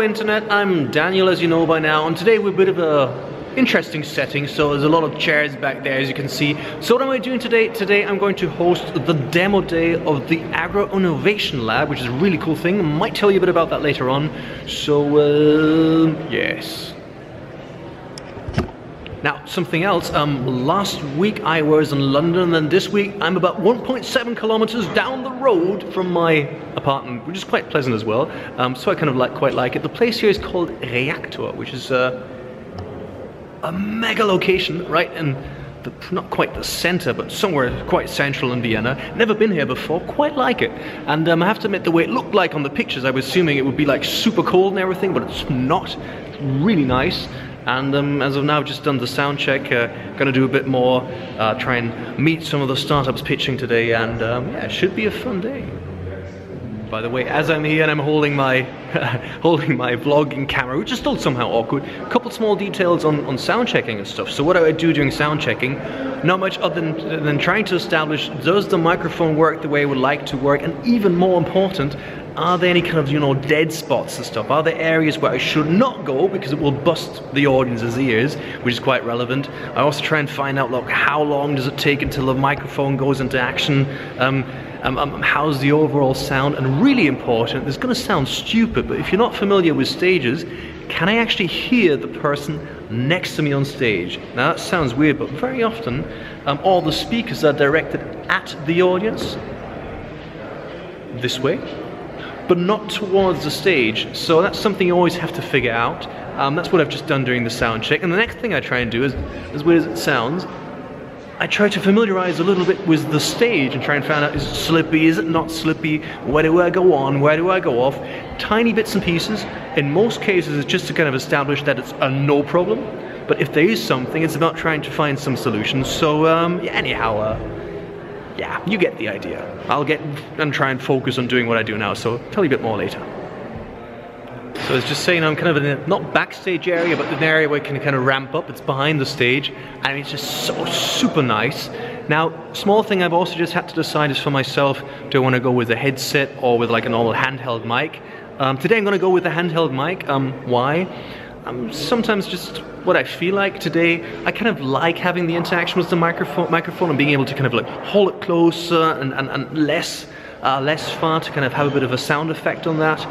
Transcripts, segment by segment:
Internet, I'm Daniel, as you know by now, and today we're a bit of a interesting setting, so there's a lot of chairs back there, as you can see. So what am I doing today? Today I'm going to host the demo day of the Agro Innovation Lab, which is a really cool thing. I might tell you a bit about that later on. So, yes. Now, something else, last week I was in London, and this week I'm about 1.7 kilometers down the road from my apartment, which is quite pleasant as well. So I kind of quite like it. The place here is called Reaktor, which is a mega location, right in not quite the center, but somewhere quite central in Vienna. Never been here before, quite like it. And I have to admit, the way it looked like on the pictures, I was assuming it would be like super cold and everything, but it's not. It's really nice. And as of now, I've just done the sound check, gonna do a bit more, try and meet some of the startups pitching today, and yeah, it should be a fun day. By the way, as I'm here and I'm holding my holding my vlogging camera, which is still somehow awkward, a couple small details on sound checking and stuff. So what do I do during sound checking? Not much other than trying to establish, does the microphone work the way I would like to work, and even more important, are there any kind of, you know, dead spots and stuff? Are there areas where I should not go because it will bust the audience's ears, which is quite relevant. I also try and find out, look, how long does it take until the microphone goes into action? How's the overall sound? And really important, this is going to sound stupid, but if you're not familiar with stages, can I actually hear the person next to me on stage? Now that sounds weird, but very often all the speakers are directed at the audience, this way, but not towards the stage. So that's something you always have to figure out. That's what I've just done during the sound check. And the next thing I try and do is, as weird as it sounds, I try to familiarize a little bit with the stage and try and find out, is it slippy, is it not slippy, where do I go on, where do I go off? Tiny bits and pieces. In most cases, it's just to kind of establish that it's a no problem. But if there is something, it's about trying to find some solutions. So yeah, anyhow, yeah, you get the idea. I'll get and try and focus on doing what I do now, so I'll tell you a bit more later. So it's just saying I'm kind of in a, not backstage area, but an area where I can kind of ramp up. It's behind the stage, and it's just so super nice. Now, small thing I've also just had to decide is for myself, do I want to go with a headset or with like a normal handheld mic? Today I'm going to go with a handheld mic. Why? Sometimes just what I feel like today, I kind of like having the interaction with the microphone and being able to kind of like hold it closer and less far to kind of have a bit of a sound effect on that.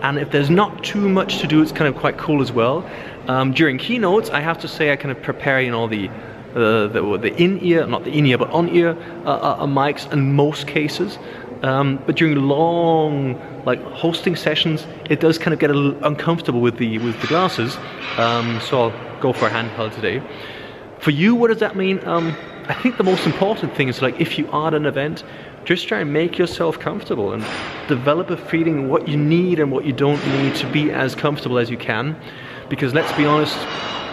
And if there's not too much to do, it's kind of quite cool as well. During keynotes, I have to say I kind of prepare, you know, the in-ear, not the in-ear, but on-ear mics in most cases. But during long, like, hosting sessions, it does kind of get a little uncomfortable with the glasses. So I'll go for a handheld today. For you, what does that mean? I think the most important thing is, like, if you are at an event, just try and make yourself comfortable and develop a feeling what you need and what you don't need to be as comfortable as you can. Because let's be honest,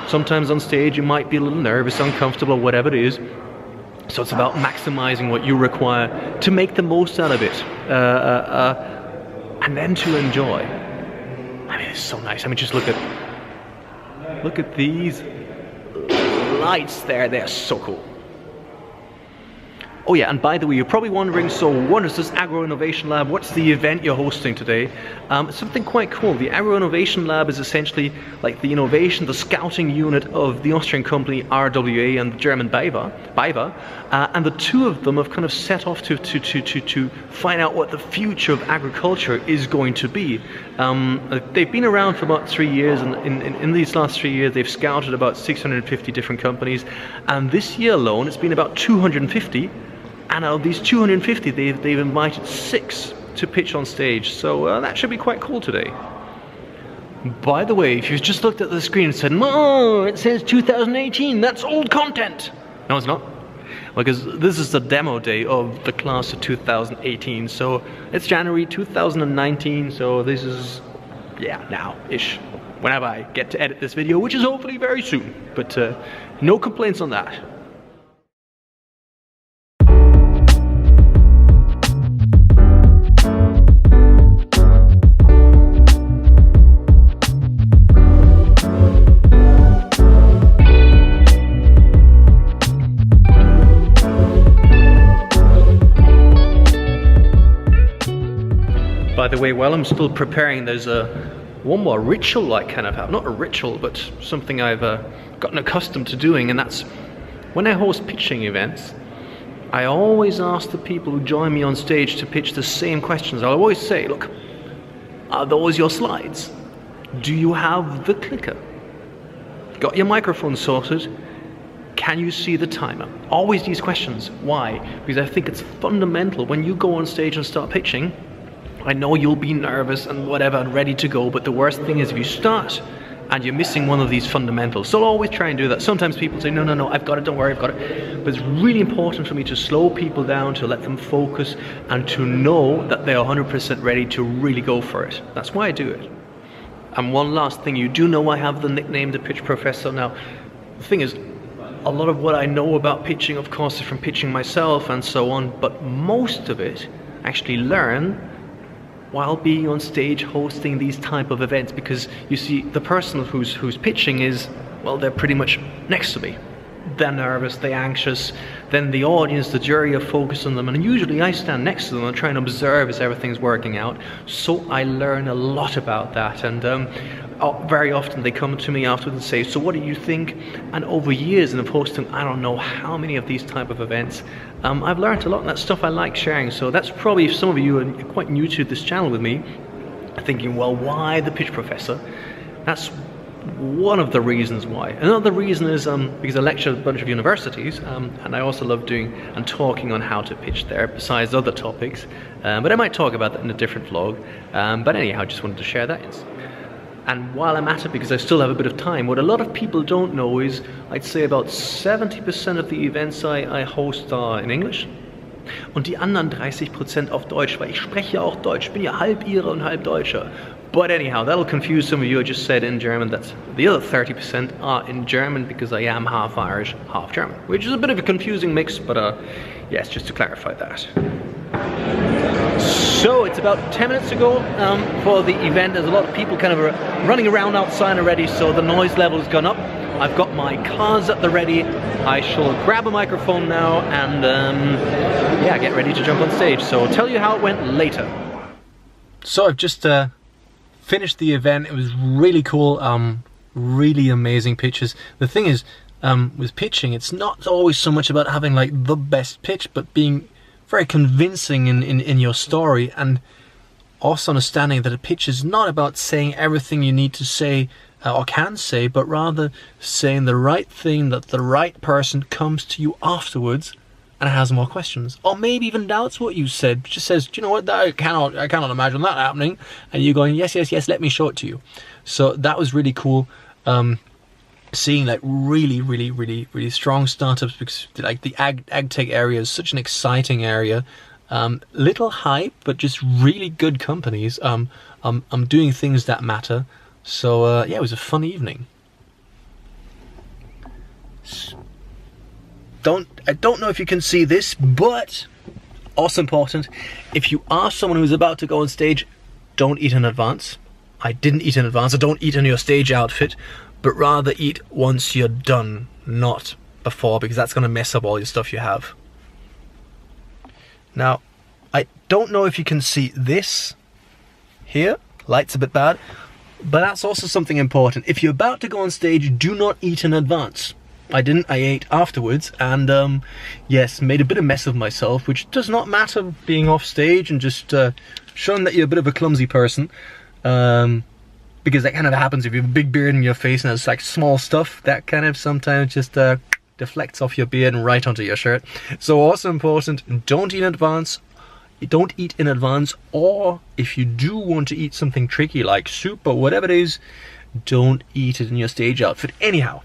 sometimes on stage you might be a little nervous, uncomfortable, whatever it is. So it's about maximizing what you require to make the most out of it, and then to enjoy. I mean, it's so nice. I mean, just look at these lights there. They're so cool. Oh yeah, and by the way, you're probably wondering, so what is this Agro Innovation Lab? What's the event you're hosting today? It's something quite cool. The Agro Innovation Lab is essentially like the innovation, the scouting unit of the Austrian company RWA and the German BayWa, and the two of them have kind of set off to find out what the future of agriculture is going to be. They've been around for about 3 years, and in these last 3 years, they've scouted about 650 different companies, and this year alone, it's been about 250. And out of these 250, they've invited 6 to pitch on stage. So that should be quite cool today. By the way, if you've just looked at the screen and said, "No, it says 2018, that's old content." No, it's not. Because this is the demo day of the class of 2018. So it's January 2019, so this is, yeah, now-ish. Whenever I get to edit this video, which is hopefully very soon. But no complaints on that. By the way, while I'm still preparing, there's a one more ritual I kind of have, not a ritual, but something I've gotten accustomed to doing, and that's when I host pitching events, I always ask the people who join me on stage to pitch the same questions. I'll always say, look, are those your slides? Do you have the clicker? Got your microphone sorted? Can you see the timer? Always these questions. Why? Because I think it's fundamental when you go on stage and start pitching. I know you'll be nervous and whatever and ready to go, but the worst thing is if you start and you're missing one of these fundamentals. So I'll always try and do that. Sometimes people say, no, I've got it, don't worry, I've got it. But it's really important for me to slow people down, to let them focus, and to know that they're 100% ready to really go for it. That's why I do it. And one last thing, you do know I have the nickname the Pitch Professor. Now, the thing is, a lot of what I know about pitching, of course, is from pitching myself and so on, but most of it I actually learn while being on stage hosting these type of events, because you see the person who's pitching is, well, they're pretty much next to me. They're nervous, they're anxious, then the audience, the jury are focused on them, and usually I stand next to them and try and observe as everything's working out. So I learn a lot about that, and very often they come to me afterwards and say, so what do you think? And over years and of hosting I don't know how many of these type of events, I've learned a lot, and that's stuff I like sharing. So that's probably, if some of you are quite new to this channel with me, thinking, well, why the Pitch Professor? That's one of the reasons why. Another reason is because I lecture at a bunch of universities, and I also love doing and talking on how to pitch there, besides other topics. But I might talk about that in a different vlog. But anyhow, I just wanted to share that. And while I'm at it, because I still have a bit of time, what a lot of people don't know is, I'd say about 70% of the events I host are in English. Und die anderen 30% auf Deutsch, weil ich spreche ja auch Deutsch. Ich bin ja halb Ire und halb Deutscher. But anyhow, that'll confuse some of you. I just said in German. That's the other 30% are in German, because I am half Irish, half German, which is a bit of a confusing mix, but yes, just to clarify that. So it's about 10 minutes ago for the event. There's a lot of people kind of running around outside already, so the noise level has gone up. I've got my cards at the ready. I shall grab a microphone now and yeah, get ready to jump on stage. So I'll tell you how it went later. So I've just finished the event. It was really cool, really amazing pitches. The thing is, with pitching, it's not always so much about having like the best pitch, but being very convincing in your story, and also understanding that a pitch is not about saying everything you need to say or can say, but rather saying the right thing that the right person comes to you afterwards and has more questions, or maybe even doubts what you said, just says, do you know what, I cannot imagine that happening, and you're going, yes, let me show it to you. So that was really cool. Seeing like really strong startups, because like the ag tech area is such an exciting area. Little hype, but just really good companies. I'm doing things that matter. So yeah, it was a fun evening. I don't know if you can see this, but also important, if you are someone who's about to go on stage, don't eat in advance. I didn't eat in advance. I don't eat in your stage outfit, but rather eat once you're done, not before, because that's going to mess up all your stuff you have. Now, I don't know if you can see this here. Light's a bit bad, but that's also something important. If you're about to go on stage, do not eat in advance. I didn't, I ate afterwards, and yes, made a bit of mess of myself, which does not matter being off stage and just showing that you're a bit of a clumsy person. Because that kind of happens if you have a big beard in your face and it's like small stuff that kind of sometimes just deflects off your beard and right onto your shirt. So also important, don't eat in advance. Don't eat in advance, or if you do want to eat something tricky like soup or whatever it is, don't eat it in your stage outfit. Anyhow,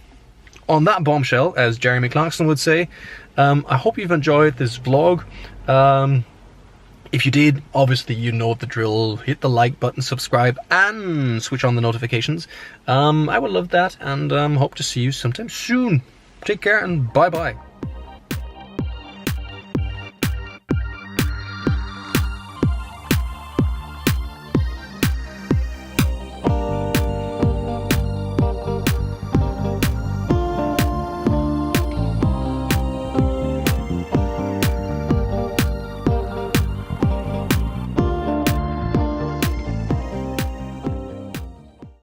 on that bombshell, as Jeremy Clarkson would say, I hope you've enjoyed this vlog. If you did, obviously you know the drill. Hit the like button, subscribe, and switch on the notifications. I would love that, and hope to see you sometime soon. Take care, and bye-bye.